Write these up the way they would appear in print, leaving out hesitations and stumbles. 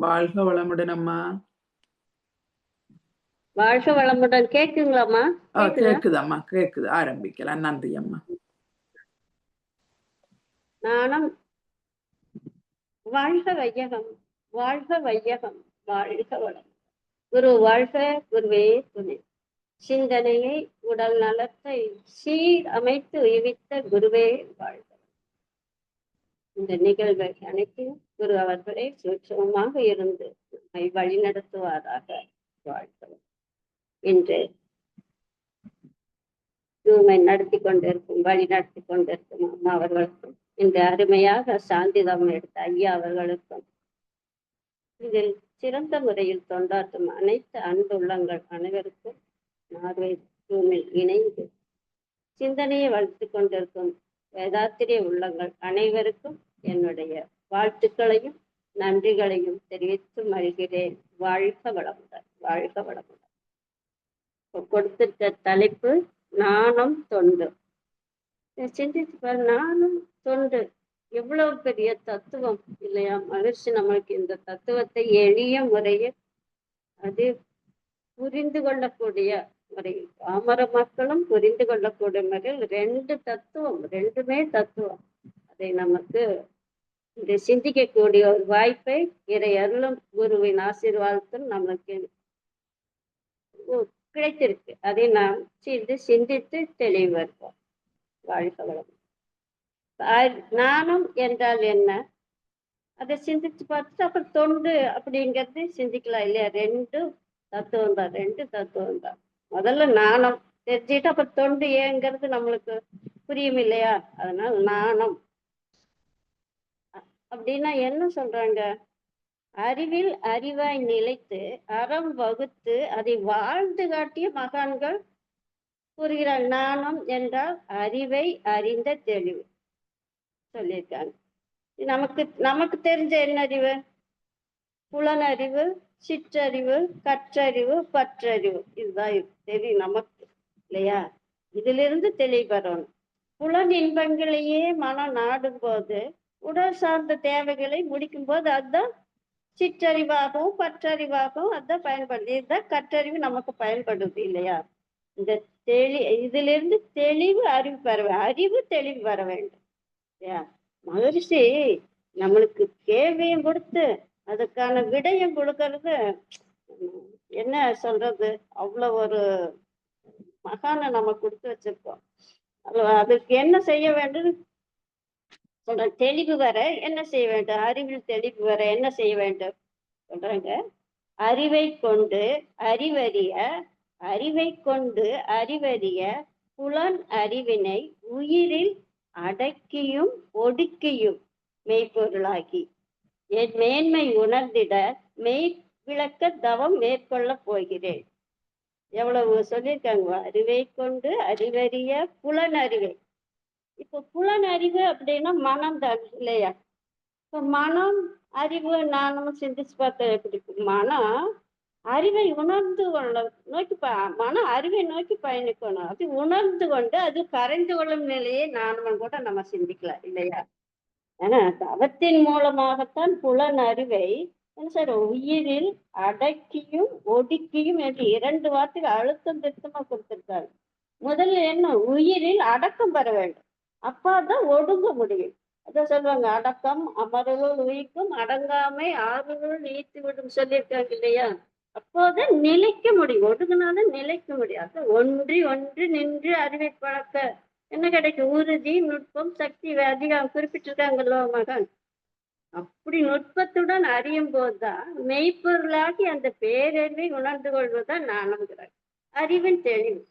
வாழ்க வளமுடன் அம்மா. வாழ்க வளமுடன். கேக்குங்களாம்மா? கேக்குதம்மா, கேக்குது. ஆரம்பிக்கலாம். நன்றி அம்மா. நானும் வாழ்க வையகம், வாழ்க வையகம், வாழ்க வளம். குரு வாழ்க, குருவே துணை. சிந்தனையை உடல் நலத்தை சீர் அமைத்து உய்வித்த குருவே வாழ்க. இந்த நிகழ்வை அனைத்தையும் குரு அவர்களே சூட்சமமாக இருந்து நம்மை வழிநடத்துவாராக. வாழ்க. இன்று நடத்தி கொண்டிருக்கும் வழி நடத்தி கொண்டிருக்கும் அம்மா அவர்களுக்கும், இந்த அருமையாக சாந்திதம் எடுத்த ஐயா அவர்களுக்கும், இதில் சிறந்த முறையில் தொண்டாற்றும் அனைத்து அன்புள்ளங்கள் அனைவருக்கும், நார்வே ரூமில் இணைந்து சிந்தனையை வளர்த்து கொண்டிருக்கும் வேதாத்திரிய உள்ளங்கள் அனைவருக்கும் என்னுடைய வாழ்த்துக்களையும் நன்றிகளையும் தெரிவித்து மகிழ்கிறேன். வாழ்க வளமுடன், வாழ்க வளமுடன். கொடுத்திருக்க தலைப்பு நாணம் தொண்டு. சிந்தித்து நானும் தொண்டு எவ்வளவு பெரிய தத்துவம் இல்லையா? மகிழ்ச்சி நம்மளுக்கு இந்த தத்துவத்தை எளிய முறையில் அது புரிந்து கொள்ளக்கூடிய முறையில், பாமர மக்களும் புரிந்து கொள்ளக்கூடிய முறையில் ரெண்டுமே தத்துவம். அதை நமக்கு இந்த சிந்திக்கக்கூடிய ஒரு வாய்ப்பை இறை அருளும் குருவின் ஆசீர்வாதத்தில் நமக்கு கிடைத்திருக்கு. அதை நாம் சிந்தித்து தெளிவருவோம். வாழ்க வளம். நானும் என்றால் என்ன, அதை சிந்திச்சு பார்த்துட்டு அப்புறம் தொண்டு அப்படிங்கிறது சிந்திக்கலாம் இல்லையா? ரெண்டு தத்துவம் தான். முதல்ல நாணம் தெரிஞ்சுட்டு அப்புறம் தொண்டு ஏங்கிறது நம்மளுக்கு புரியும் இல்லையா? அதனால நாணம் அப்படின்னா என்ன சொல்றாங்க? அறிவில் அறிவாய் நிலைத்து அறம் வகுத்து அதை வாழ்ந்து காட்டிய மகான்கள் கூறுகிறார். நாணம் என்றால் அறிவை அறிந்த தெளிவு சொல்லியிருக்காங்க. நமக்கு தெரிஞ்ச என்ன அறிவு? புலனறிவு, சிற்றறிவு, கற்றறிவு, பற்றறிவு. இதுதான் தெரியும் நமக்கு இல்லையா? இதிலிருந்து தெளிவு பெறணும். புலன் இன்பங்களையே மனம் நாடும் போது உடல் சார்ந்த தேவைகளை முடிக்கும் போது அதுதான் சிற்றறிவாகவும் பற்றறிவாகவும் அதுதான் பயன்படுது. இதுதான் கற்றறிவு நமக்கு பயன்படுது இல்லையா? இந்த இதிலிருந்து தெளிவு அறிவு தெளிவு வர வேண்டும் இல்லையா? மகிழ்ச்சி நம்மளுக்கு கேள்வியும் கொடுத்து அதுக்கான விடையும் கொடுக்கறது என்ன சொல்றது, அவ்வளவு ஒரு மகானை நம்ம கொடுத்து வச்சிருக்கோம். அதுக்கு என்ன செய்ய வேண்டும் சொல்ற? தெளிவு வர என்ன செய்ய வேண்டும்? அறிவில் தெளிவு வர என்ன செய்ய வேண்டும் சொல்றாங்க? அறிவை கொண்டு அறிவறிய புலன் அறிவினை உயிரில் அடக்கியும் ஒடுக்கியும் மெய்ப்பொருளாகி என் மேன்மை உணர்ந்திட மெய் விளக்க தவம் மேற்கொள்ள போகிறேன். எவ்வளவு சொல்லியிருக்காங்க. அறிவை கொண்டு அறிவறிய புலன் அறிவை. இப்ப புலன் அறிவு அப்படின்னா மனம் தான் இல்லையா? இப்ப மனம் அறிவு நானும் சிந்திச்சு பார்த்த எப்படி மனம் அறிவை உணர்ந்து கொள்ள நோக்கி மன அறிவை நோக்கி பயணிக்கணும். அது உணர்ந்து கொண்டு அது கரைந்து கொள்ளும் நிலையை நானும் கூட நம்ம சிந்திக்கலாம் இல்லையா? ஏன்னா தவத்தின் மூலமாகத்தான் புலன் அறிவை என்ன சார் உயிரில் அடக்கியும் ஒடுக்கியும் என்று 2 வார்த்தைகள் அழுத்தம் திருத்தமா கொடுத்திருக்காரு. முதல்ல என்ன? உயிரில் அடக்கம் பெற வேண்டும். அப்பாதான் ஒடுங்க முடியும். அதான் சொல்லுவாங்க, அடக்கம் அமருள் உயிர்க்கும் அடங்காமை ஆறுகள் நீத்து விடும் சொல்லியிருக்காங்க இல்லையா? அப்போதான் நிலைக்க முடியும். ஒடுங்கினாலும் நிலைக்க முடியாது. ஒன்றி நின்று அறிவை பழக்க என்ன கிடைக்கும்? உறுதி, நுட்பம், சக்தி அதிகம் குறிப்பிட்டிருக்காங்கல்ல மகன். அப்படி நுட்பத்துடன் அறியும் போதுதான் மெய்ப்பொருளாகி அந்த பேரறிவை உணர்ந்து கொள்வதுதான் நாணம்ங்கிறார். அறிவின் தெளிவு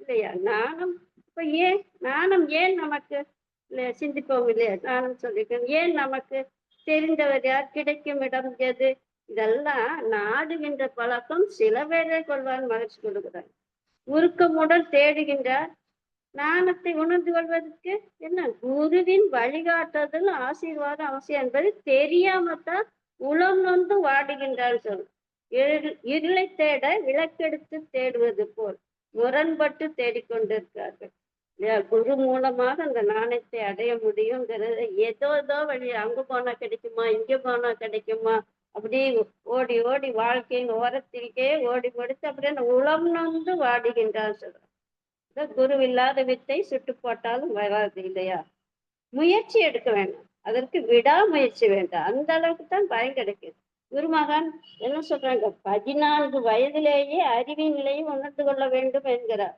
இல்லையா? நாணம் இப்ப நாணம் ஏன் நமக்கு சிந்திப்போம் இல்லையா? நானும் சொல்லியிருக்கேன். ஏன் நமக்கு தெரிந்தவர் யார், கிடைக்கும் இடம் எது, இதெல்லாம் நாடுகின்ற பழக்கம் சில வேளை கொள்வார் மகிழ்ச்சி கொடுக்கிறார். உருக்கமுடன் தேடுகின்றார். நாணத்தை உணர்ந்து கொள்வதற்கு என்ன? குருவின் வழிகாட்டுதல் ஆசீர்வாதம் அவசியம் என்பது தெரியாமத்தான் உளம் நொந்து வாடுகின்றார் சொல். இருளை தேட விளக்கெடுத்து தேடுவது போல் முரண்பட்டு தேடிக்கொண்டிருக்கிறார்கள். இல்லையா? குரு மூலமாக அந்த ஞானத்தை அடைய முடியுங்கிறது ஏதோ வழி, அங்க போனா கிடைக்குமா, இங்க போனா கிடைக்குமா, அப்படியே ஓடி ஓடி வாழ்க்கையின் ஓரத்திற்கே ஓடி முடித்து அப்படியே அந்த உளம் நொந்து வாடுகின்றான் சொல்றான். குரு இல்லாத வித்தை சுட்டு போட்டாலும் வராது இல்லையா? முயற்சி எடுக்க வேண்டும், அதற்கு விடாமுயற்சி வேண்டும். அந்த அளவுக்கு தான் பயன் கிடைக்குது. குருமகன் என்ன சொல்றாங்க, 14 வயதிலேயே அறிவின் நிலையை உணர்ந்து கொள்ள வேண்டும் என்கிறார்.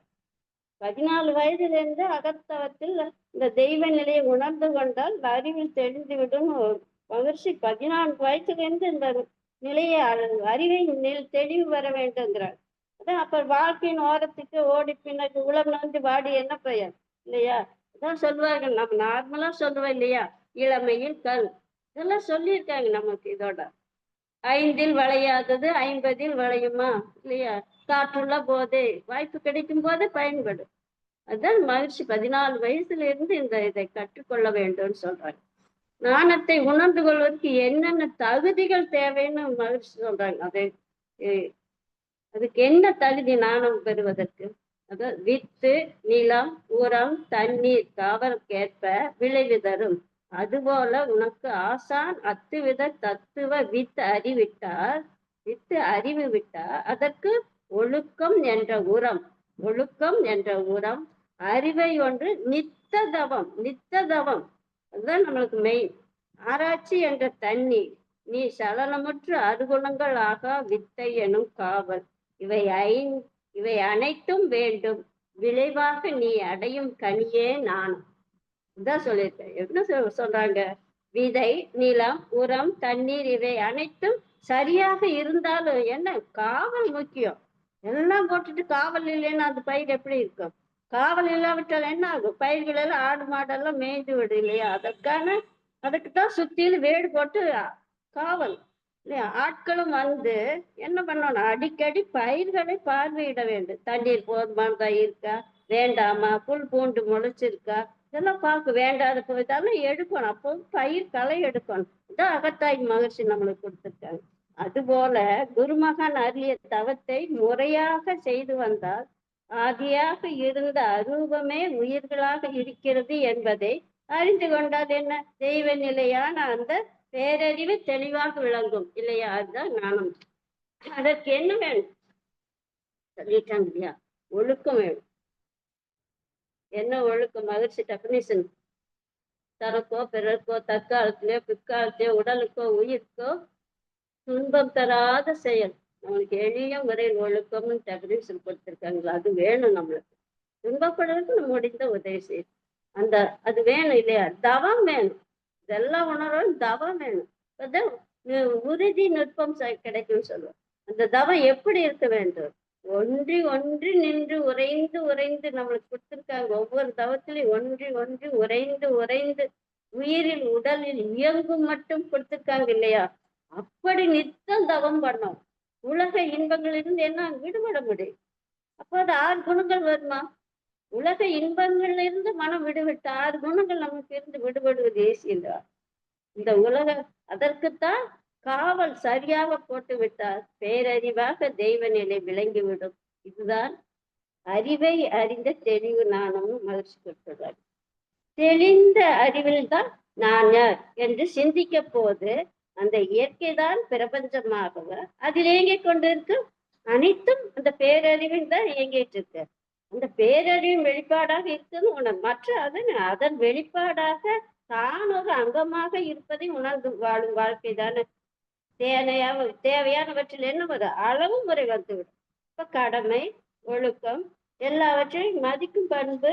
14 வயதிலிருந்து அகத்தவத்தில் இந்த தெய்வ நிலையை உணர்ந்து கொண்டால் அறிவில் தெரிந்துவிடும் மகிழ்ச்சி. 14 வயதிலிருந்து இந்த நிலையை அறிவை தெளிவு வர வேண்டுங்கிறார். அதான் அப்ப வாழ்க்கையின் ஓரத்துக்கு ஓடி பின்னாடி உலகம் வந்து வாடி என்ன பெயர் இல்லையா? அதான் சொல்லுவார்கள், நம்ம நார்மலா சொல்லுவோம் இல்லையா, இளமையில் கல், இதெல்லாம் சொல்லியிருக்காங்க நமக்கு. இதோட 5ல் வளையாதது 50ல் வளையுமா இல்லையா? காற்றுள்ள போதே, வாய்ப்பு கிடைக்கும் போதே பயன்படும். அதுதான் மகிழ்ச்சி. 14 வயசுல இருந்து இதை கற்றுக்கொள்ள வேண்டும்னு சொல்றாங்க. ஞானத்தை உணர்ந்து கொள்வதற்கு என்னென்ன தகுதிகள் தேவைன்னு மகிழ்ச்சி சொல்றாங்க. அதுக்கு என்ன தகுதி ஞானம் பெறுவதற்கு? அதாவது வித்து, நிலம், உரம், தண்ணீர் காவலுக்கேற்ப விளைவு தரும். அதுபோல உனக்கு ஆசான் அத்துவித தத்துவ வித்து அறிவு விட்டால் அதற்கு ஒழுக்கம் என்ற உரம் அறிவை ஒன்று நித்ததவம் அதுதான் நம்மளுக்கு மெயின். ஆராய்ச்சி என்ற தண்ணீர் நீ சலனமுற்று அருகுணங்கள் ஆகா வித்தை எனும் காவல். இவை அனைத்தும் வேண்டும், விளைவாக நீ அடையும் கனியே நானும். இதான் சொல்லியிருக்கேன். என்ன சொல்றாங்க, விதை, நிலம், உரம், தண்ணீர் இவை அனைத்தும் சரியாக இருந்தாலும் என்ன, காவல் முக்கியம். எல்லாம் போட்டுட்டு காவல் இல்லைன்னா அந்த பயிர் எப்படி இருக்கும்? காவல் இல்லாவிட்டால் என்ன ஆகும்? பயிர்கள் எல்லாம் ஆடு மாடெல்லாம் மேய்ந்து விடு இல்லையா? அதுக்குதான் சுத்திலும் வேடு போட்டு காவல் இல்லையா? ஆட்களும் வந்து என்ன பண்ணணும், அடிக்கடி பயிர்களை பார்வையிட வேண்டும். தண்ணீர் போதுமானதா இருக்கா, வேண்டாமா, புல் பூண்டு முளைச்சிருக்கா, இதெல்லாம் பார்க்க. வேண்டாத போயிட்டாலும் எடுக்கணும். அப்போ பயிர் களை எடுக்கணும். இதான் அகத்தாய் மகிழ்ச்சி நம்மளுக்கு கொடுத்துருக்காங்க. அதுபோல குருமகன் அருளிய தவத்தை முறையாக செய்து வந்தால் ஆதியாக இருந்த அரூபமே உயிர்களாக இருக்கிறது என்பதை அறிந்து கொண்டால் என்ன, தெய்வ நிலையான அந்த பேரறிவு தெளிவாக விளங்கும் இல்லையா? அதுதான் ஞானம். அதற்கு என்ன வேணும் சொல்லிட்டாங்க இல்லையா? ஒழுக்கம் வேணும். என்ன ஒழுக்கம்? மகிழ்ச்சி டெபினிஷன். தனக்கோ பிறர்க்கோ தற்காலத்திலேயோ பிற்காலத்திலேயோ உடலுக்கோ உயிருக்கோ துன்பம் தராத செயல். நம்மளுக்கு எளிய முறையில் ஒழுக்கம்னு டெபினிஷன் கொடுத்துருக்காங்களா? அது வேணும். நம்மளுக்கு துன்பப்படுறதுக்கு நம்ம முடிந்த உதவி செய்யும். அது வேணும் இல்லையா? தவம் வேணும். இதெல்லாம் உணர்வும் தவம் வேணும். அதான் உறுதி நுட்பம் கிடைக்கும்னு சொல்லுவோம். அந்த தவம் எப்படி இருக்க வேண்டும்? ஒன்றி நின்று உறைந்து நம்மளுக்கு கொடுத்துருக்காங்க. ஒவ்வொரு தவத்திலையும் ஒன்றி உறைந்து உயிரில் உடலில் இயங்கும் மட்டும் கொடுத்துருக்காங்க இல்லையா? அப்படி நித்தம் தவம் பண்ணோம். உலக இன்பங்களிலிருந்து என்ன விடுபட முடியும்? அப்போ அது 6 குணங்கள் வருமா? உலக இன்பங்கள்ல இருந்து மனம் விடுவிட்ட 6 குணங்கள் நமக்கு இருந்து விடுபடுவது ஏசியா? இந்த அதற்குத்தான் காவல் சரியாக போட்டு விட்டால் பேரறிவாக தெய்வ நிலை விளங்கிவிடும். இதுதான் அறிவை அறிந்த தெளிவு ஞானமும் மகிழ்ச்சி கொடுத்துள்ளார். தெளிந்த அறிவில் தான் நான் யார் என்று சிந்திக்க போது அந்த இயற்கைதான் பிரபஞ்சமாக அதில் இயங்கிக் கொண்டிருக்கு. அனைத்தும் அந்த பேரறிவில் தான் இயங்கிட்டு இருக்கு. அந்த பேரறிவின் வெளிப்பாடாக இருக்குன்னு மற்ற அதன் வெளிப்பாடாக தான் ஒரு அங்கமாக இருப்பதை உணர்ந்து வாழும் வாழ்க்கை தானே. தேவையானவற்றில் என்ன வரும்? அளவு முறை வந்துவிடும். இப்ப கடமை, ஒழுக்கம் எல்லாவற்றையும் மதிக்கும் பண்பு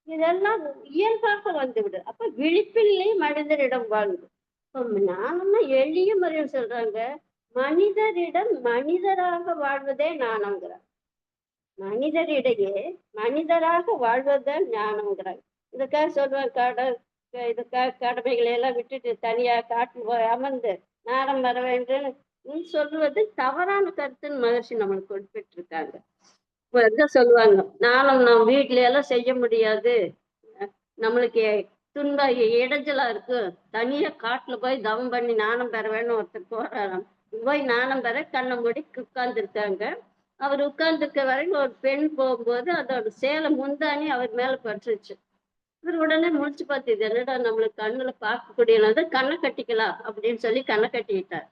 இதெல்லாம் இயல்பாக வந்துவிடும். அப்ப விழிப்பில்லை மனிதரிடம் வாழ்ந்து. நானம்னா எளிய முறையில் சொல்றாங்க, மனிதரிடம் மனிதராக வாழ்வதே ஞானம்ங்கிறாங்க. மனிதரிடையே மனிதராக வாழ்வதுதான் ஞானம்ங்கிறாங்க. இதுக்காக சொல்லுவாங்க, கடமைகளை எல்லாம் விட்டுட்டு தனியா காட்டில் போய் அமர்ந்து ஞானம் வர வேண்டும் சொல்லுவது தவறான கருத்துன்னு மகிழ்ச்சி நம்மளுக்கு குறிப்பிட்டு இருக்காங்க. சொல்லுவாங்க, ஞானம் நம்ம வீட்டுல எல்லாம் செய்ய முடியாது, நம்மளுக்கு துன்ப இடைஞ்சலா இருக்கு, தனியா காட்டுல போய் தவம் பண்ணி ஞானம் பெற வேணும் ஒருத்தர் போறாராம். போய் ஞானம் பெற கண்ணை மூடி உட்கார்ந்து இருக்காங்க. அவர் உட்கார்ந்துருக்க வரைக்கும் ஒரு பெண் போகும்போது அதோட சேலை முந்தானி அவர் மேல பட்டுருச்சு. இவர் உடனே முழிச்சு பார்த்து, இது என்னடா நம்மளுக்கு கண்ணுல பார்க்கக்கூடியது, கண்ணை கட்டிக்கலாம் அப்படின்னு சொல்லி கண்ணை கட்டிக்கிட்டார்.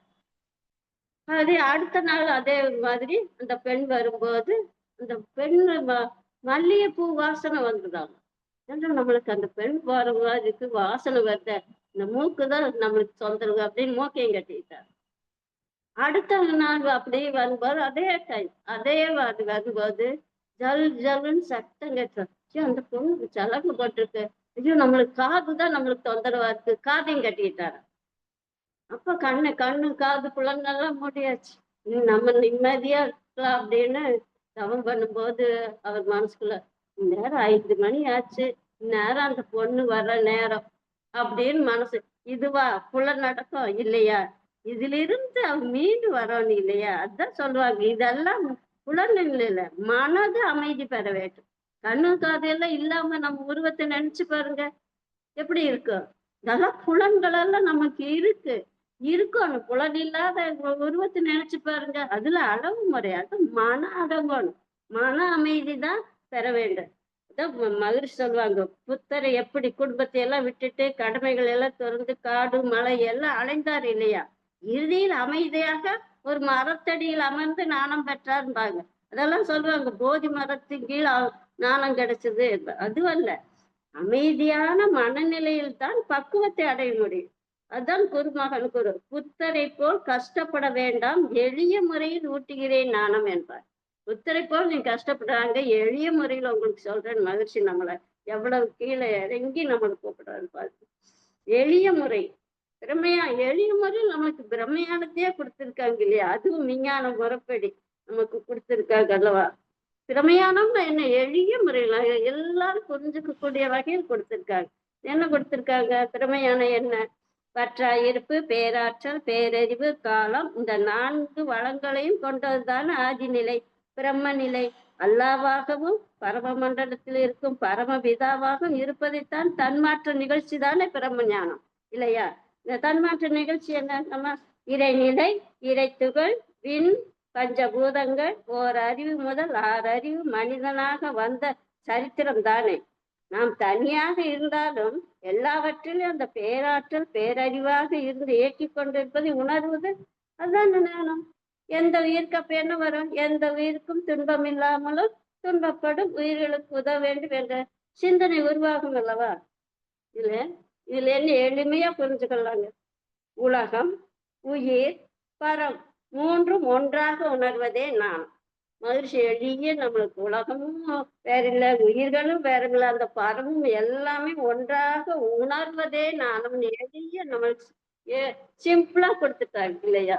அதே அடுத்த நாள் அதே மாதிரி அந்த பெண் வரும்போது அந்த பெண் மல்லிகைப்பூ வாசனை வந்துதாங்க. ஏன்னா நம்மளுக்கு அந்த பெண் போற மாதிரிக்கு வாசனை வருத, இந்த மூக்குதான் நம்மளுக்கு தொந்தரவு அப்படின்னு மூக்கையும் கட்டிக்கிட்டார். அடுத்த நாள் அப்படியே வரும்போது அதே டைம் அதே வரும்போது ஜல் ஜல்லுன்னு சத்தம் கேட்டோம். அந்த பொண்ணு சலப்பு போட்டிருக்கு, ஐயோ நம்மளுக்கு காதுதான் நம்மளுக்கு தொந்தரவா இருக்கு, காதையும் கட்டிக்கிட்டாரு. அப்ப கண்ணு காது புலங்கெல்லாம் மூடியாச்சு. நம்ம நிம்மதியா இருக்கலாம் அப்படின்னு தவம் பண்ணும்போது அவர் மனசுக்குள்ள, நேரம் 5 மணி ஆச்சு, நேரம் அந்த பொண்ணு வர்ற நேரம் அப்படின்னு மனசு. இதுவா புலநடக்கம் இல்லையா, இதுல இருந்து அவ மீண்டு வரணும் இல்லையா, அதான் சொல்லுவாங்க. இதெல்லாம் புலனில் இல்ல, மனது அமைதி பெற வேண்டும். கண்ணு காது எல்லாம் இல்லாம நம்ம உருவத்தை நினைச்சு பாருங்க எப்படி இருக்கும். இதெல்லாம் புலன்கள் எல்லாம் நமக்கு இருக்கணும். புலன் இல்லாத உருவத்தை நினைச்சு பாருங்க. அதுல அளவு முறையாக மன அடங்கணும், மன அமைதி தான் பெற வேண்டும். மகிழ்ச்சி சொல்லுவாங்க, புத்தரை எப்படி குடும்பத்தை எல்லாம் விட்டுட்டு கடமைகள் எல்லாம் திறந்து காடு மலை எல்லாம் அலைந்தார் இல்லையா, இறுதியில் அமைதியாக ஒரு மரத்தடியில் அமர்ந்து நாணம் பெற்றார்பாங்க. அதெல்லாம் சொல்லுவாங்க, போதி மரத்தின் கீழ் நாணம் கிடைச்சது. அதுவல்ல, அமைதியான மனநிலையில் தான் பக்குவத்தை அடைய முடியும். அதுதான் குருமகன் குரு. புத்தரை போல் கஷ்டப்பட வேண்டாம், எளிய முறையில் ஊட்டுகிறேன் நாணம் என்பார். புத்தரை போல் நீங்க கஷ்டப்படுறாங்க, எளிய முறையில் உங்களுக்கு சொல்றேன். மகிழ்ச்சி நம்மளை எவ்வளவு கீழே இறங்கி நம்மளுக்கு கூப்பிடுறாரு பாருங்க. எளிய முறை, எளிய முறையில் நமக்கு பிரமையானதையே கொடுத்திருக்காங்க இல்லையா, அதுவும் விஞ்ஞான முறைப்படி நமக்கு கொடுத்திருக்காங்க அல்லவா. திறமையானவங்க என்ன, எளிய முறையில் எல்லாரும் புரிஞ்சுக்கக்கூடிய வகையில் கொடுத்திருக்காங்க. என்ன கொடுத்திருக்காங்க? திறமையான என்ன? பற்றாயிருப்பு, பேராற்றல், பேரறிவு, காலம், இந்த 4 வளங்களையும் கொண்டதுதான ஆதிநிலை, பிரம்ம நிலை. அல்லாவாகவும் பரம மண்டலத்தில் இருக்கும் பரமபிதாவாகவும் இருப்பதைத்தான் தன்மாற்ற நிகழ்ச்சி தானே பிரம்ம ஞானம் இல்லையா. இந்த தன்மாற்ற நிகழ்ச்சி என்ன? நம்ம இறைநிலை, இறைத்துகள், விண், பஞ்சபூதங்கள், 1 அறிவு முதல் 6 அறிவு மனிதனாக வந்த சரித்திரம் தானே. நாம் தனியாக இருந்தாலும் எல்லாவற்றிலும் அந்த பேராற்றல் பேரறிவாக இருந்து இயக்கி கொண்டிருப்பதை உணர்வது அதுதான் ஞானம். எந்த உயிருக்கு அப்ப என்ன வரும்? எந்த உயிருக்கும் துன்பம் இல்லாமலும் துன்பப்படும் உயிர்களுக்கு உதவ வேண்டும் என்ற சிந்தனை உருவாகும் அல்லவா. இதுல என்ன எளிமையா புரிஞ்சுக்கலாங்க. உலகம், உயிர், பரம் 3ம் ஒன்றாக உணர்வதே நான். மகிழ்ச்சி எளிய நம்மளுக்கு உலகமும் வேற இல்லை, உயிர்களும் வேற இல்லை, அந்த பரமும் எல்லாமே ஒன்றாக உணர்வதே நானும். எளிய நம்மளுக்கு சிம்பிளா கொடுத்துட்டாங்க இல்லையா,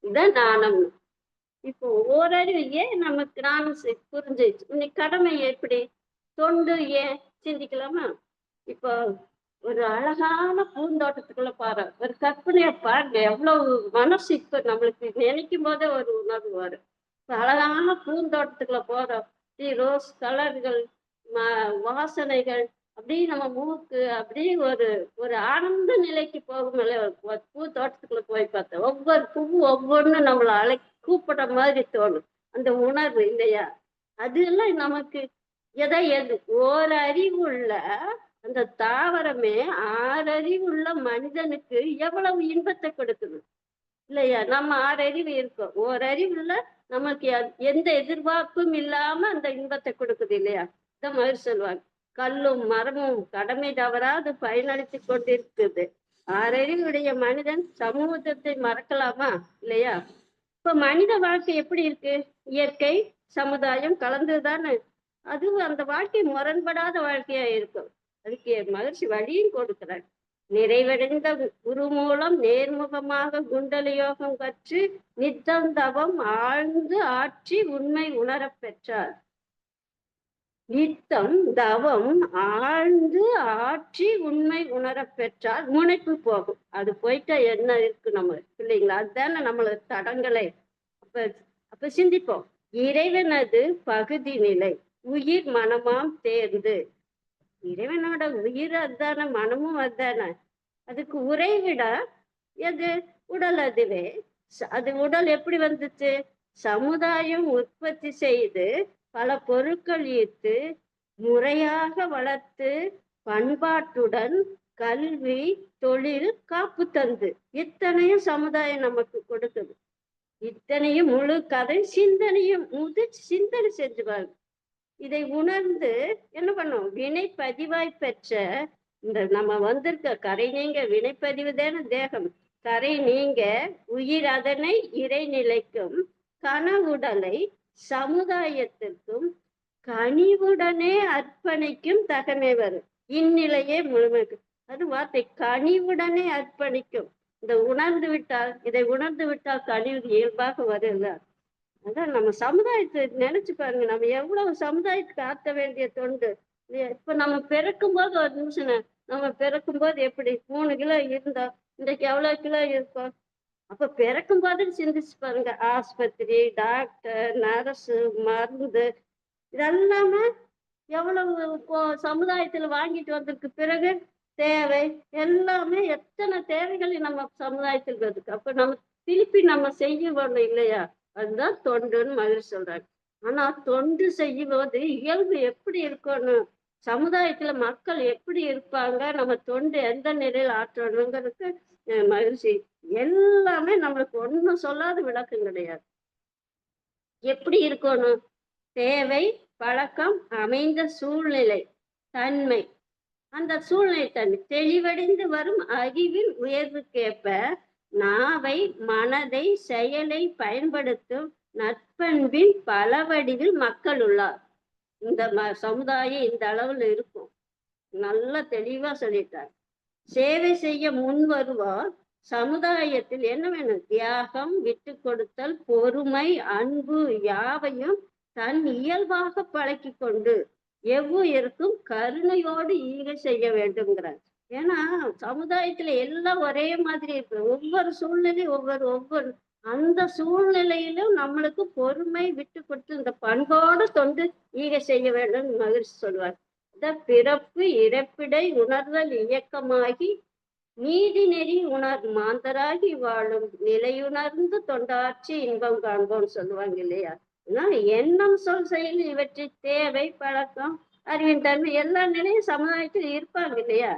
இதுதான் நாணம். இப்போ ஓரறிவு ஏன் நமக்கு நானும் புரிஞ்சிச்சு. இன்னைக்கு கடமை எப்படி, தொண்டு ஏன் சிந்திக்கலாமா? இப்போ ஒரு அழகான பூந்தோட்டத்துக்குள்ள பாரு, ஒரு கற்பனையை பாருங்க, எவ்வளவு மனசு இப்ப நம்மளுக்கு நினைக்கும் போதே ஒரு உணர்வு வரும். இப்போ அழகான பூந்தோட்டத்துக்குள்ள போறோம், ரோஸ் கலர்கள், வாசனைகள், அப்படியே நம்ம மூக்கு அப்படியே ஒரு ஆனந்த நிலைக்கு போகும். பூ தோட்டத்துக்குள்ள போய் பார்த்தோம், ஒவ்வொரு பூவும் ஒவ்வொன்றும் நம்மளை கூப்பிடுற மாதிரி தோணும், அந்த உணர்வு இல்லையா. அதெல்லாம் நமக்கு எது ஓரறிவுள்ள அந்த தாவரமே 6 அறிவுள்ள மனிதனுக்கு எவ்வளவு இன்பத்தை கொடுக்குது இல்லையா. நம்ம 6 அறிவு இருக்கோம், ஓரறிவுள்ள நமக்கு எந்த எதிர்பார்ப்பும் இல்லாம அந்த இன்பத்தை கொடுக்குது இல்லையா. இந்த மாதிரி சொல்லுவாங்க, கல்லும் மரமும் கடமை தவறாது பயனளித்து கொண்டிருக்குது. 6 அறிவுடைய மனிதன் சமூகத்தை மறக்கலாமா இல்லையா. இப்ப மனித வாழ்க்கை எப்படி இருக்கு? இயற்கை சமுதாயம் கலந்துதானே. அது அந்த வாழ்க்கை முரண்படாத வாழ்க்கையா இருக்கும். அதுக்கு மகிழ்ச்சி வழியும் கொடுக்கிறார். நிறைவடைந்த குரு மூலம் நேர்முகமாக குண்டல யோகம் கற்று நித்தம் தவம் ஆழ்ந்து ஆற்றி உண்மை உணரப் பெற்றார். நித்தம் தவம் ஆழ்ந்து ஆற்றி உண்மை உணரப் பெற்றால் முனைப்பு போகும். அது போயிட்டா என்ன இருக்கு நம்ம இல்லைங்களா, அதுதானே நம்மள தடங்களை. அப்ப சிந்திப்போம். இறைவனது பகுதி நிலை உயிர் மனமாம் தேர்ந்து, இறைவனோட உயிர் அதுதானே, மனமும் அதுதானே. அதுக்கு உறைவிட எது? உடல். அதுவே அது உடல் எப்படி வந்துச்சு? சமுதாயம் உற்பத்தி செய்து பல பொருட்கள் ஈர்த்து முறையாக வளர்த்து பண்பாட்டுடன் கல்வி தொழில் காப்பு தந்து இத்தனையும் சமுதாயம் நமக்கு கொடுக்குது. இத்தனையும் முழு கதை சிந்தனையும் சிந்தனை செஞ்சுவாங்க. இதை உணர்ந்து என்ன பண்ணும், வினை பதிவாய் பெற்ற இந்த நம்ம வந்திருக்க கரை நீங்க வினைப்பதிவு தானே தேகம், கரை நீங்க உயிர் அதனை இறைநிலைக்கும் கனவுடலை சமுதாயத்திற்கும் கனிவுடனே அர்ப்பணிக்கும் தகமை வரும். இந்நிலையே முழுமைக்கு அது வார்த்தை, கனிவுடனே அர்ப்பணிக்கும். இதை உணர்ந்து விட்டால் கனிவு இயல்பாக வருது. அதான் நம்ம சமுதாயத்தை நினைச்சு பாருங்க, நம்ம எவ்வளவு சமுதாயத்துக்கு ஆற்ற வேண்டிய தொண்டு. இப்ப நம்ம பிறக்கும் போது ஒரு நிமிஷம், நம்ம பிறக்கும் போது எப்படி 3 கிலோ இருந்தா இன்றைக்கு எவ்வளவு கிலோ இருக்கும்? அப்ப பிறக்கும் போது சிந்திச்சு பாருங்க. ஆஸ்பத்திரி, டாக்டர், நர்ஸு, மருந்து இதெல்லாமே எவ்வளவு இப்போ சமுதாயத்துல வாங்கிட்டு வந்ததுக்கு பிறகு தேவை எல்லாமே எத்தனை தேவைகள் நம்ம சமுதாயத்துக்கு இருக்கு. அப்ப நம்ம திருப்பி நம்ம செய்யணும் இல்லையா? அதுதான் தொண்டுன்னு மகிழ் சொல்றாங்க. ஆனா தொண்டு செய்யும் போது இயல்பு எப்படி இருக்கணும், சமுதாயத்துல மக்கள் எப்படி இருப்பாங்க, நம்ம தொண்டு எந்த நிலையில் ஆற்றணுங்கிறதுக்கு மகிழ்ச்சி எல்லாமே நம்மளுக்கு ஒண்ணும் சொல்லாத விளக்கம் கிடையாது. எப்படி இருக்கணும்? தேவை, பழக்கம், அமைந்த சூழ்நிலை, தன்மை, அந்த சூழ்நிலை தன்மை தெளிவடைந்து வரும் அறிவின் உயர்வுக்கேற்ப நாவை, மனதை, செயலை பயன்படுத்தும் நற்பண்பின் பல வடிவில் மக்கள் உள்ளார். இந்த சமுதாயம் இந்த அளவுல இருக்கும். நல்லா தெளிவா சொல்லிட்டார். சேவை செய்ய முன் வருவார் சமுதாயத்தில் என்ன வேணும்? தியாகம், விட்டு கொடுத்தல், பொறுமை, அன்பு யாவையும் தன் இயல்பாக பழக்கி கொண்டு எவ்வுயிருக்கும் கருணையோடு ஈகை செய்ய வேண்டும்ங்கிறார். ஏன்னா சமுதாயத்துல எல்லாம் ஒரே மாதிரி இருக்கு. ஒவ்வொரு சூழ்நிலை ஒவ்வொரு அந்த சூழ்நிலையிலும் நம்மளுக்கு பொறுமை, விட்டு கொடுத்து இந்த பண்போடு தொண்டு ஈகை செய்ய வேண்டும் மகிழ்ச்சி சொல்வார். இந்த பிறப்பு இறப்பிடை உணர்தல் இயக்கமாகி நீதி நெறி மாந்தராகி வாழும் நிலையுணர்ந்து தொண்டாற்றி இன்பம் காண்போம்னு சொல்லுவாங்க இல்லையா? எண்ணம், சொல், செயல் இவற்றை தேவை, பழக்கம், அறிவின் தன்மை எல்லா நிலையும் சமுதாயத்தில் இருப்பாங்க இல்லையா?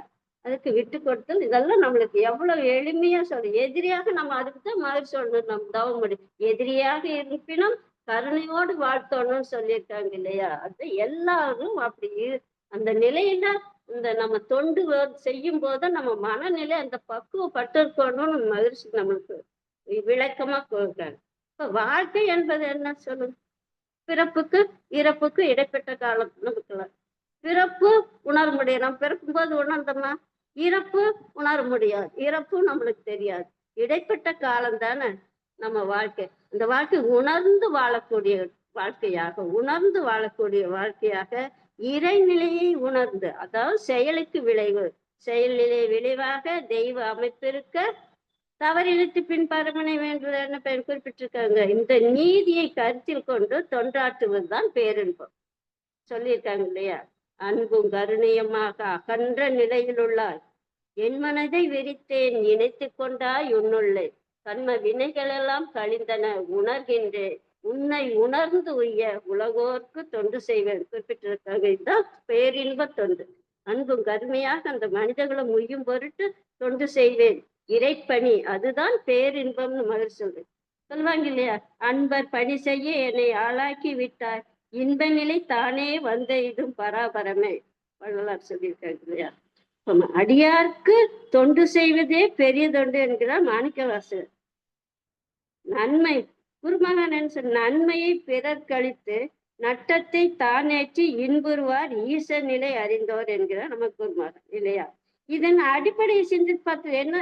அதுக்கு விட்டு கொடுத்தல் இதெல்லாம் நம்மளுக்கு எவ்வளவு எளிமையா சொல்லு. எதிரியாக நம்ம அதுக்கு தான் மாதிரி சொல்லணும். நம்ம தவம் முடியும். எதிரியாக இருப்பினும் கருணையோடு வாழ்த்தணும்னு சொல்லியிருக்காங்க இல்லையா? அது எல்லாரும் அப்படி அந்த நிலையில இந்த நம்ம தொண்டு செய்யும் போது நம்ம மனநிலை அந்த பக்குவப்பட்டு இருக்கணும்னு மகிழ்ச்சி நம்மளுக்கு விளக்கமா கொடுக்குறாங்க. இப்ப வாழ்க்கை என்பது என்ன சொல்லுங்க? பிறப்புக்கு இறப்புக்கு இடைப்பட்ட காலம் நமக்குலாம். பிறப்பு உணர முடியும், நம்ம பிறக்கும் போது உணர்ந்தோமா? இறப்பு உணர முடியாது, இறப்பு நம்மளுக்கு தெரியாது. இடைப்பட்ட காலம் தானே நம்ம வாழ்க்கை. அந்த வாழ்க்கை உணர்ந்து வாழக்கூடிய வாழ்க்கையாக இறைநிலையை உணர்ந்து, அதாவது செயலுக்கு விளைவு, செயல்நிலை விளைவாக தெய்வ அமைப்பிருக்க தவறிழுத்து பின் பரமனை வேண்டுவது என்ன குறிப்பிட்டிருக்காங்க. இந்த நீதியை கருத்தில் கொண்டு தொண்டாற்றுவதுதான் பேரின்பம் சொல்லியிருக்காங்க இல்லையா? அன்பும் கருணையமாக அகன்ற நிலையில் உள்ளாய், என் மனதை விரித்தேன் நினைத்து கொண்டாய் உன்னுள்ளே, கண்ம வினைகள் எல்லாம் கழிந்தன உணர்கின்றேன், உன்னை உணர்ந்து உய்ய உலகோர்க்கு தொண்டு செய்வேன் குறிப்பிட்டிருக்காங்க. இதுதான் பேரின்ப தொண்டு. அன்பும் கருமையாக அந்த மனிதர்களும் உய்யும் பொருட்டு தொண்டு செய்வேன், இறைப்பணி, அதுதான் பேரின்பம்னு மகிழ் சொல்லுவாங்க இல்லையா? அன்பர் பணி செய்ய என்னை ஆளாக்கி விட்டார், இன்ப நிலை தானே வந்த இதும் பராபரமே வள்ளலார் சொல்லியிருக்காங்க இல்லையா? அடியார்க்கு தொண்டு செய்வதே பெரிய தொண்டு என்கிறார் மாணிக்கவாசகர். நன்மை குருமகன் நன்மையை பிறர் கழித்து நட்டத்தை தானேற்றி இன்புறுவார் ஈச நிலை அறிந்தோர் என்கிறார் நம்ம குருமகன் இல்லையா? இதன் அடிப்படையை சிந்தித்து பார்த்தது என்ன?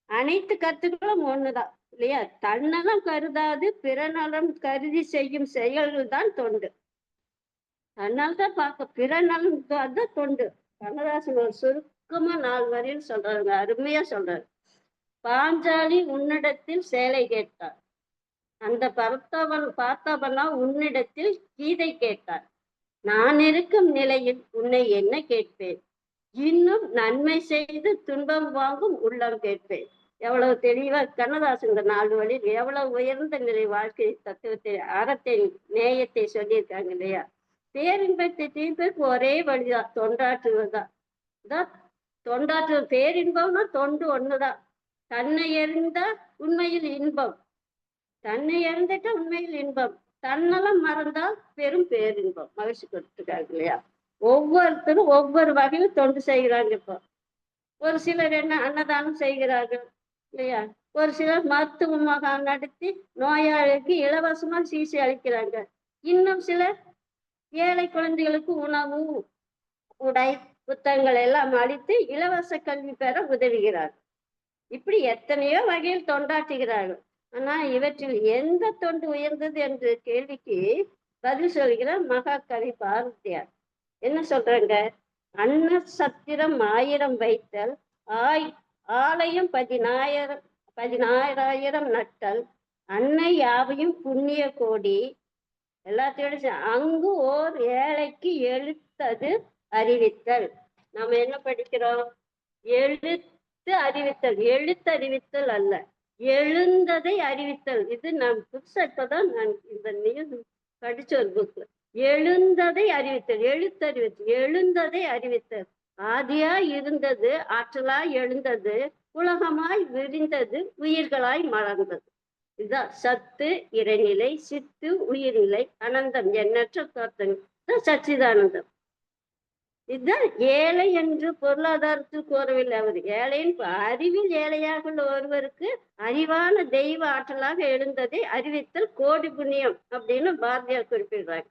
அனைத்து கருத்துக்களும் ஒண்ணுதான் இல்லையா? தன்னலம் கருதாது பிறநலம் கருதி செய்யும் செயல்கள் தான் தொண்டு. தன்னால் தான் பார்க்க, பிறநலம் தான் தொண்டு. கண்ணதாசன் ஒரு சுருக்கமா 4 வரியில் சொல்றாங்க, அருமையா சொல்றாரு. பாஞ்சாலி உன்னிடத்தில் சேலை கேட்டார், அந்த பார்த்தவனா உன்னிடத்தில் கீதை கேட்டார், நான் இருக்கும் நிலையில் உன்னை என்ன கேட்பேன், இன்னும் நன்மை செய்து துன்பம் வாங்கும் உள்ளம் கேட்பேன். எவ்வளவு தெளிவா கண்ணதாசன் இந்த 4 வழியில் எவ்வளவு உயர்ந்த நிலை வாழ்க்கை தத்துவத்தை அறத்தை நேயத்தை சொல்லியிருக்காங்க இல்லையா. பேரின்பத்தை தீர்ப்பதற்கு ஒரே வழிதான், தொண்டாற்றுவதுதான். இதான் தொண்டாற்று. பேரின்பம்னா தொண்டு ஒண்ணுதான். தன்னை எறிந்தா உண்மையில் இன்பம், தன்னை இறந்துட்டா உண்மையில் இன்பம், தன்னலம் மறந்தால் பெரும் பேரின்பம். மகிழ்ச்சி கொடுத்துருக்காங்க இல்லையா. ஒவ்வொருத்தரும் ஒவ்வொரு வகையில் தொண்டு செய்கிறாங்க. இப்போ ஒரு சிலர் என்ன அன்னதானம் செய்கிறார்கள் இல்லையா. ஒரு சிலர் மருத்துவ முகாம் நடத்தி நோயாளிக்கு இலவசமா சிகிச்சை அளிக்கிறாங்க. இன்னும் சிலர் ஏழை குழந்தைகளுக்கு உணவு, உடை, புத்தகங்கள் எல்லாம் அளித்து இலவச கல்வி பெற உதவுகிறார்கள். இப்படி எத்தனையோ வகையில் தொண்டாற்றுகிறார்கள். ஆனா இவற்றில் எந்த தொண்டு உயர்ந்தது என்ற கேள்விக்கு பதில் சொல்கிறார் மகாகவி பாரதியார். என்ன சொல்றாங்க? அன்ன சத்திரம் 1000 வைத்தல், ஆலயம் 16,000 நட்டல், அன்னை யாவையும் புண்ணிய கோடி. எல்லாத்தையோட அங்கு ஓர் ஏழைக்கு எழுத்தது அறிவித்தல். நம்ம என்ன படிக்கிறோம்? எழுத்து அறிவித்தல், எழுத்தறிவித்தல் அல்ல, எழுந்ததை அறிவித்தல். இது நான் புதுசா இப்பதான் நான் இந்த நியூஸ் படிச்ச ஒரு புக். எழுந்ததை அறிவித்தல், எழுத்தறிவித்தல், எழுந்ததை அறிவித்தல். ஆதியாய் இருந்தது, ஆற்றலாய் எழுந்தது, உலகமாய் விரிந்தது, உயிர்களாய் மலர்ந்தது. இதுதான் சத்து இறைநிலை, சித்து உயிர்நிலை, அனந்தம் எண்ணற்ற தோற்றங்கள் சச்சிதானந்தம். இதுதான் ஏழை என்று பொருளாதாரத்தில் கூறவில்லை. அவர் ஏழையின் அறிவில் ஏழையாக உள்ள ஒருவருக்கு அறிவான தெய்வ ஆற்றலாக எழுந்ததை அறிவித்தல் கோடி புண்ணியம் அப்படின்னு பாரதியார் குறிப்பிடுறாங்க.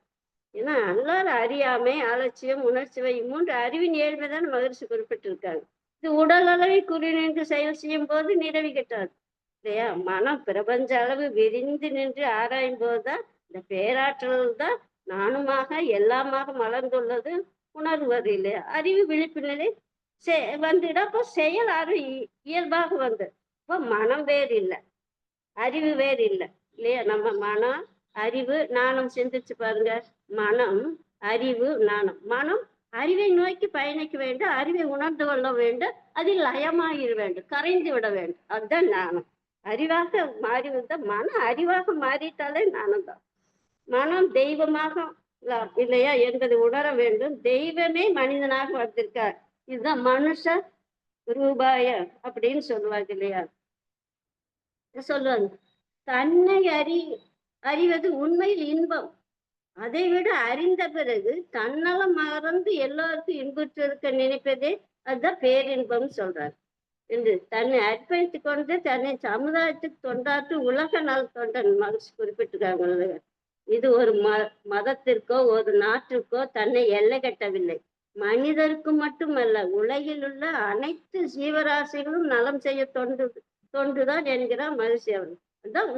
ஏன்னா எல்லாரும் அறியாமை, அலட்சியம், உணர்ச்சிவை 3 அறிவின் ஏழ்மைதான் மகிழ்ச்சி குறிப்பிட்டிருக்காங்க. இது உடல் அளவை குறி நின்று செயல் செய்யும் போது நிறைவு கிட்டாது இல்லையா. மனம் பிரபஞ்ச அளவு விரிந்து நின்று ஆராயும் போதுதான் இந்த பேராற்றல் தான் நானுமாக எல்லாமாக மலர்ந்துள்ளது உணர்வது இல்லையா. அறிவு விழிப்பு நிலை வந்துட அப்போ செயல் இயல்பாக வந்து இப்போ மனம் வேறு இல்லை, அறிவு வேறு இல்லை இல்லையா. நம்ம மனம், அறிவு, நாணம் சிந்திச்சு பாருங்க. மனம், அறிவு, நாணம். மனம் அறிவை நோக்கி பயணிக்க வேண்டும், அறிவை உணர்ந்து கொள்ள வேண்டும், அதில் லயமாகிட வேண்டும், கரைந்து விட வேண்டும். அதுதான் நாணம். அறிவாக மாறிவிட்டால் மனம் அறிவாக மாறிட்டாலே நாணம் தான். மனம் தெய்வமாக இல்லையா என்பதை உணர வேண்டும். தெய்வமே மனிதனாக வந்திருக்கார். இதுதான் மனுஷ ரூபாய அப்படின்னு சொல்லுவாங்க இல்லையா. சொல்லுவாங்க தன்னை அறிவது உண்மையில் இன்பம், அதை விட அறிந்த பிறகு தன்னலம் மறந்து எல்லோருக்கும் இன்புற்றிருக்க நினைப்பதே அதுதான் பேரின்பம் சொல்றாரு என்று தன்னை அர்ப்பணித்து கொண்டு தன்னை சமுதாயத்துக்கு தொண்டாற்று உலக நல தொண்டன் மகிழ்ச்சி குறிப்பிட்டிருக்காங்க. இது ஒரு மதத்திற்கோ ஒரு நாட்டிற்கோ தன்னை எல்லை கட்டவில்லை. மனிதருக்கு மட்டுமல்ல, உலகில் உள்ள அனைத்து ஜீவராசிகளும் நலம் செய்ய தொண்டுதான் என்கிறார் மகிழ்ச்சி அவர். அதான்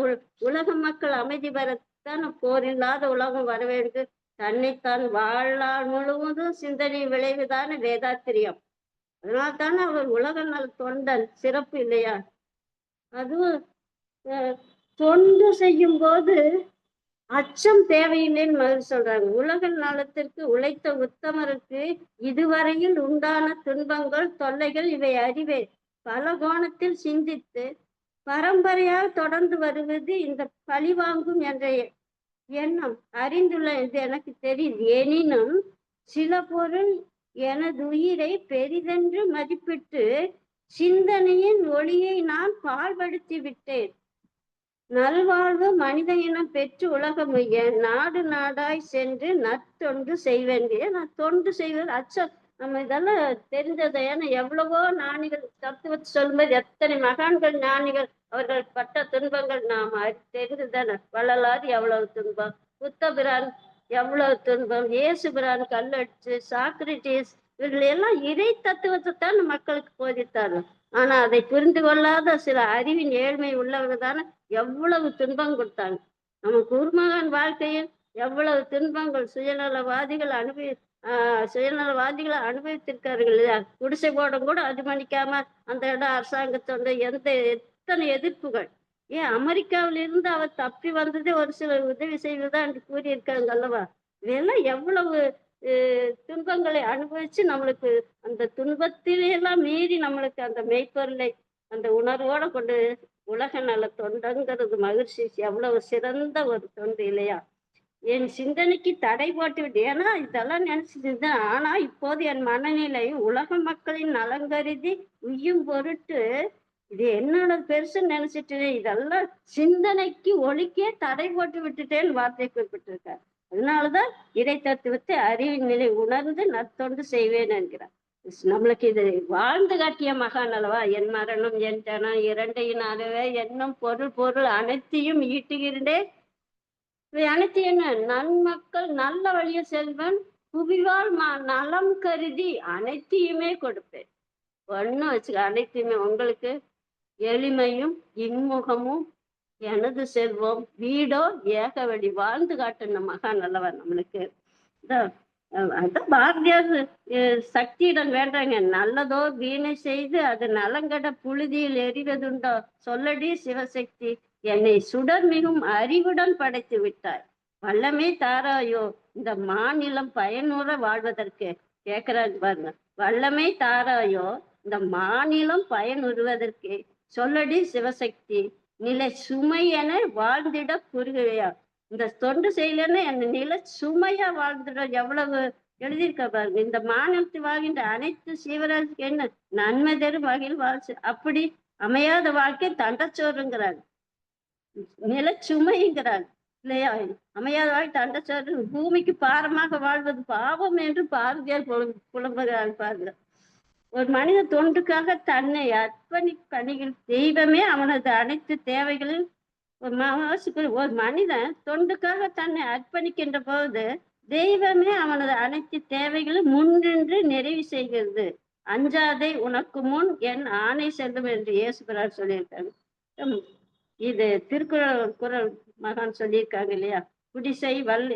உலக மக்கள் அமைதி பெறத்தான் போரில்லாத உலகம் வர வேண்டும். தன்னைத்தான் வாழ்நாள் முழுவதும் சிந்தனை விளைவுதான வேதாத்திரியம். அதனால்தானே அவர் உலக நல தொண்டன் சிறப்பு இல்லையா. அதுவும் தொண்டு செய்யும் போது அச்சம் தேவையில்லைன்னு மகிழ்ச்சி சொல்றாங்க. உலக நலத்திற்கு உழைத்த உத்தமருக்கு இதுவரையில் உண்டான துன்பங்கள், தொல்லைகள் இவை அறிவே. பல கோணத்தில் சிந்தித்து பரம்பரையாக தொடர்ந்து வருவது இந்த பழிவாங்கும் என்ற எண்ணம் அறிந்துள்ள இது எனக்கு தெரியுது. எனினும் சில பொருள் எனது உயிரை பெரிதென்று மதிப்பிட்டு சிந்தனையின் ஒளியை நான் பாழ்படுத்தி விட்டேன். நல்வாழ்வு மனித இனம் பெற்று உலகம் நாடு நாடாய் சென்று நற்தொண்டு செய்வேண்டிய. நான் தொண்டு செய்வது அச்சம். நம்ம இதெல்லாம் தெரிஞ்சதை. ஏன்னா எவ்வளவோ ஞானிகள் தத்துவத்தை சொல்லும்போது எத்தனை மகான்கள் ஞானிகள் அவர்கள் பட்ட துன்பங்கள் நாம் தெரிந்துதானே. வள்ளலார் எவ்வளவு துன்பம், புத்தபிரான் எவ்வளவு துன்பம், இயேசுபிரான் கல்லடிச்சு, சாக்ரட்டிஸ் இவர்கள் எல்லாம் இறை தத்துவத்தை தான் மக்களுக்கு போதித்தார்கள். ஆனா அதை புரிந்து கொள்ளாத சில அறிவின் ஏழ்மை உள்ளவர்கள் தானே எவ்வளவு துன்பம் கொடுத்தாங்க. நம்ம குருமகன் வாழ்க்கையில் எவ்வளவு துன்பங்கள் சுயநலவாதிகளை அனுபவித்திருக்கார்கள் இல்லையா. குடிசை போடம் கூட அனுமதிக்காம அந்த இடம் அரசாங்கத்தோட எத்தனை எதிர்ப்புகள். ஏன் அமெரிக்காவில இருந்து அவர் தப்பி வந்ததே ஒரு சிலர் உதவி செய்வதா என்று கூறியிருக்காங்க அல்லவா. இதெல்லாம் எவ்வளவு துன்பங்களை அனுபவிச்சு நம்மளுக்கு அந்த துன்பத்திலெல்லாம் மீறி நம்மளுக்கு அந்த மெய்ப்பொருளை அந்த உணர்வோட கொண்டு உலக நல தொண்டுங்கிறது மகிழ்ச்சி எவ்வளவு சிறந்த ஒரு தொண்டு இல்லையா? என் சிந்தனைக்கு தடை போட்டு விட்டு, ஏன்னா இதெல்லாம் நினைச்சிட்டு ஆனா இப்போது என் மனநிலை உலக மக்களின் நலங்கருதி உய்யும் பொருட்டு இது என்னோட பெருசுன்னு நினைச்சிட்டு இதெல்லாம் சிந்தனைக்கு ஒலிக்கே தடை போட்டு விட்டுட்டேன்னு வார்த்தை குறிப்பிட்டிருக்கார். அதனாலதான் இறை தத்துவத்தை அறிவின் நிலை உணர்ந்து நற்தொண்டு செய்வேன் என்கிறார். நம்மளுக்கு இது வாழ்ந்து காட்டிய மகான் அல்லவா? என் மரணம் என் ஜனம் இரண்டையினாகவே எண்ணம் பொருள் பொருள் அனைத்தையும் ஈட்டுகிறேன். இவை அனைத்து என்ன நன்மக்கள் நல்ல வழிய செல்வன் புவிவாழ் நலம் கருதி அனைத்தையுமே கொடுப்பேன். ஒன்னும் வச்சுக்க, அனைத்தையுமே உங்களுக்கு எளிமையும் இன்முகமும் எனது செல்வம் வீடோ ஏகவழி வாழ்ந்து காட்டுன மகான் அல்லவா நம்மளுக்கு. அதான் பாரதியார் சக்தியிடம் வேண்டாங்க, நல்லதோ வீணை செய்து அது நலங்கட புழுதியில் எறிவதுண்டோ சொல்லடி சிவசக்தி என்னை சுடர் மிகும் அறிவுடன் படைத்து விட்டாய், வல்லமே தாராயோ இந்த மாநிலம் பயனுற வாழ்வதற்கு. கேட்கிறாரு பாருங்க, வல்லமே தாராயோ இந்த மாநிலம் பயனுறுவதற்கு சொல்லடி சிவசக்தி நிலை சுமை என வாழ்ந்திட குறுகையா. இந்த தொண்டு செய்யலன்னு என்ன நிலை சுமையா வாழ்ந்துட எவ்வளவு எழுதியிருக்க பாருங்க. இந்த மாநிலத்து வாழ்கின்ற அனைத்து சீவராஜுக்கு என்ன நன்மை தரும் வகையில் வாழ்ச்சு. அப்படி அமையாத வாழ்க்கை தண்டச்சோறுங்கிறாங்க, நிலச்சுமைங்கிறாங்க இல்லையா? அமையாத வாழ்க்கை தண்டச்சோறு, பூமிக்கு பாரமாக வாழ்வது பாவம் என்று பாரதியார் புலம்புகிறார் பாருங்க. ஒரு மனித தொண்டுக்காக தன்னை பணிகள் தெய்வமே அவனது அனைத்து தேவைகளில் ஒரு மனிதன் தொண்டுக்காக தன்னை அர்ப்பணிக்கின்ற போது தெய்வமே அவனது அனைத்து தேவைகளும் முன்னின்று நிறைவு செய்கிறது. அஞ்சாதே உனக்கு முன் என் ஆணை செல்லும் என்று இயேசுபிரான் சொல்லியிருக்காங்க. இது குரல் மகான் சொல்லியிருக்காங்க இல்லையா? குடிசை வல்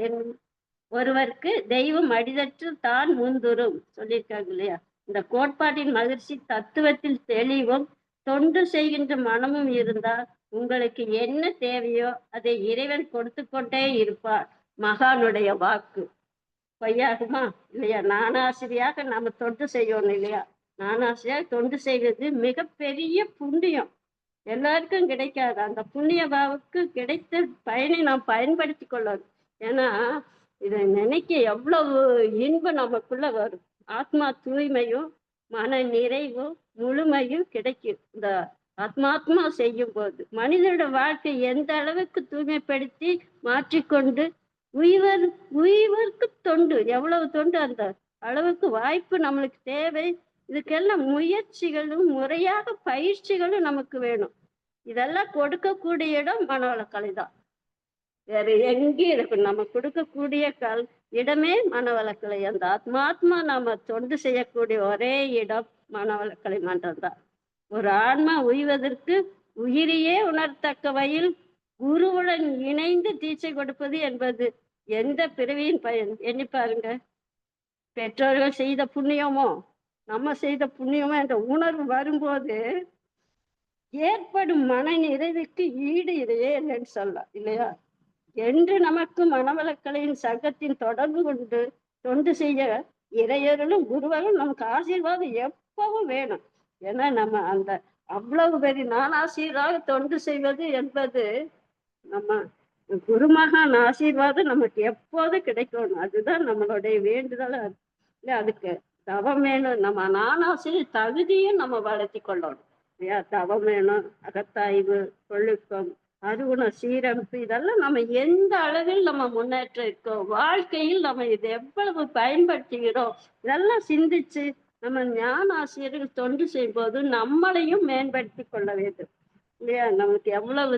ஒருவருக்கு தெய்வம் அடிதற்று தான் முந்துரும் சொல்லியிருக்காங்க இல்லையா? இந்த கோட்பாட்டின் மகிழ்ச்சி தத்துவத்தில் தெளிவும் தொண்டு செய்கின்ற மனமும் இருந்தால் உங்களுக்கு என்ன தேவையோ அதை இறைவன் கொடுத்து கொண்டே இருப்பார். மகானுடைய வாக்கு பொய்யாகுமா இல்லையா? நானாசிரியாக நம்ம தொண்டு செய்யணும் இல்லையா? நானாசிரியாக தொண்டு செய்வது மிகப்பெரிய புண்ணியம், எல்லாருக்கும் கிடைக்காது. அந்த புண்ணிய பாவுக்கு கிடைத்த பயனை நாம் பயன்படுத்தி கொள்ளணும். ஏன்னா இதை நினைக்க எவ்வளவு இன்பம் நமக்குள்ள வரும். ஆத்மா தூய்மையும் மன நிறைவும் முழுமையும் கிடைக்கும் இந்த ஆத்மாத்மா செய்யும் போது. மனிதனோட வாழ்க்கை எந்த அளவுக்கு தூய்மைப்படுத்தி மாற்றிக்கொண்டு உய்வருக்கு தொண்டு, எவ்வளவு தொண்டு அந்த அளவுக்கு வாய்ப்பு நம்மளுக்கு தேவை. இதுக்கெல்லாம் முயற்சிகளும் முறையாக பயிற்சிகளும் நமக்கு வேணும். இதெல்லாம் கொடுக்கக்கூடிய இடம் மனவளக்கலை தான், வேற எங்கேயும் இருக்கு. நம்ம கொடுக்கக்கூடிய இடமே மனவளக்கலை. அந்த ஆத்மாத்மா நாம தொண்டு செய்யக்கூடிய ஒரே இடம் மனவளக்கலை மன்றம் தான். ஒரு ஆன்மா உய்வதற்கு உயிரியே உணர்த்தக்க வகையில் குருவுடன் இணைந்து தீட்சை கொடுப்பது என்பது எந்த பிறவியின் பயன் எண்ணி பாருங்க. பெற்றோர்கள் செய்த புண்ணியமோ நம்ம செய்த புண்ணியமோ என்ற உணர்வு வரும்போது ஏற்படும் மன நிறைவுக்கு ஈடு இதையே இல்லைன்னு சொல்லலாம் இல்லையா? என்று நமக்கு மனவளக்கலையின் சங்கத்தின் தொடர்பு கொண்டு தொண்டு செய்ய இறையர்களும் குருவர்களும் நமக்கு ஆசீர்வாதம் எப்பவும் வேணும். ஏன்னா நம்ம அந்த அவ்வளவு பெரிய நானாசீராக தொண்டு செய்வது என்பது நம்ம குருமகான் ஆசீர்வாதம் நமக்கு எப்போது கிடைக்கணும். அதுதான் நம்மளுடைய வேண்டுதல். இல்லை, அதுக்கு தவம் வேணும். நம்ம நானாசிரியர் தகுதியும் நம்ம வளர்த்தி கொள்ளணும் இல்லையா? தவம் வேணும், அகத்தாய்வு, ஒழுக்கம், அருகுண சீரமைப்பு, இதெல்லாம் நம்ம எந்த அளவில் நம்ம முன்னேற்றம் இருக்கோம், வாழ்க்கையில் நம்ம இது எவ்வளவு பயன்படுத்துகிறோம், இதெல்லாம் சிந்திச்சு நம்ம ஞான ஆசிரியர்கள் தொண்டு செய்யும் போது நம்மளையும் மேம்படுத்தி கொள்ள வேண்டும் இல்லையா? நமக்கு எவ்வளவு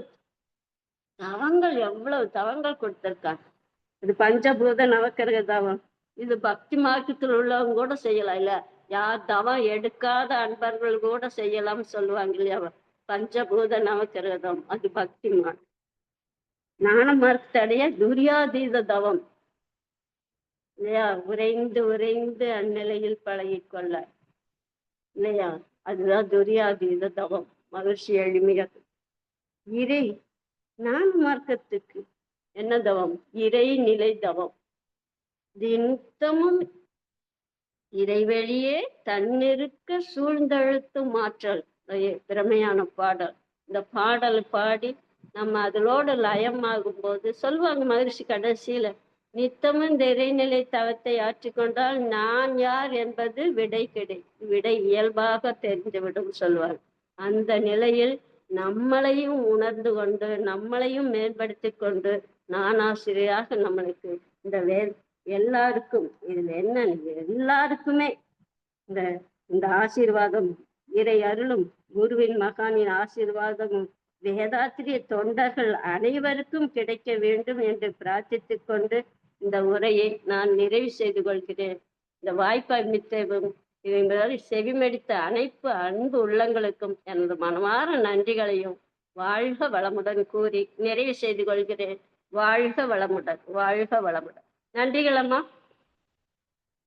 தவங்கள் கொடுத்திருக்காங்க. இது பஞ்சபூத நவக்கிரக தவம், இது பக்தி மார்க்கத்தில் உள்ளவங்க கூட செய்யலாம் இல்ல? யார் தவம் எடுக்காத அன்பர்கள் கூட செய்யலாம்னு சொல்லுவாங்க இல்லையா? பஞ்சபூத நவக்கிரகம், அது பக்தி மார்க். ஞான மார்க்கத்தடைய துரியாதீத தவம் இல்லையா? உறைந்து உறைந்து அந்நிலையில் பழகிக்கொள்ள இல்லையா? அதுதான் துரியாதீத தவம். மகிழ்ச்சி எளிமையாக இறை ஞான மார்க்கத்துக்கு என்ன தவம்? இறை நிலை தவம். நித்தமும் இறைவெளியே தன்னிருக்க சூழ்ந்தழுத்தும் ஆற்றல். திறமையான பாடல். இந்த பாடல் பாடி நம்ம அதிலோடு லயமாகும் போது சொல்லுவாங்க மகிழ்ச்சி கடைசியில, நித்தமும் இந்த இறைநிலை தவத்தை ஆற்றிக்கொண்டால் நான் யார் என்பது விடை இயல்பாக தெரிந்துவிடும் சொல்வார். அந்த நிலையில் நம்மளையும் உணர்ந்து கொண்டு நம்மளையும் மேம்படுத்தி கொண்டு நான் ஆசிரியராக நம்மளுக்கு இந்த எல்லாருக்கும் இதுல என்ன, எல்லாருக்குமே இந்த இந்த ஆசீர்வாதம், இறை அருளும், குருவின் மகானின் ஆசீர்வாதமும் வேதாத்திரிய தொண்டர்கள் அனைவருக்கும் கிடைக்க வேண்டும் என்று பிரார்த்தித்துக் கொண்டு இந்த உரையை நான் நிறைவு செய்து கொள்கிறேன். இந்த வாய்ப்பளித்தவும் இவங்களை செவிமடித்த அனைத்து அன்பு உள்ளங்களுக்கும் எனது மனமார நன்றிகளையும் வாழ்க வளமுடன் கூறி நிறைவு செய்து கொள்கிறேன். வாழ்க வளமுடன், வாழ்க வளமுடன். நன்றிகளம்மா.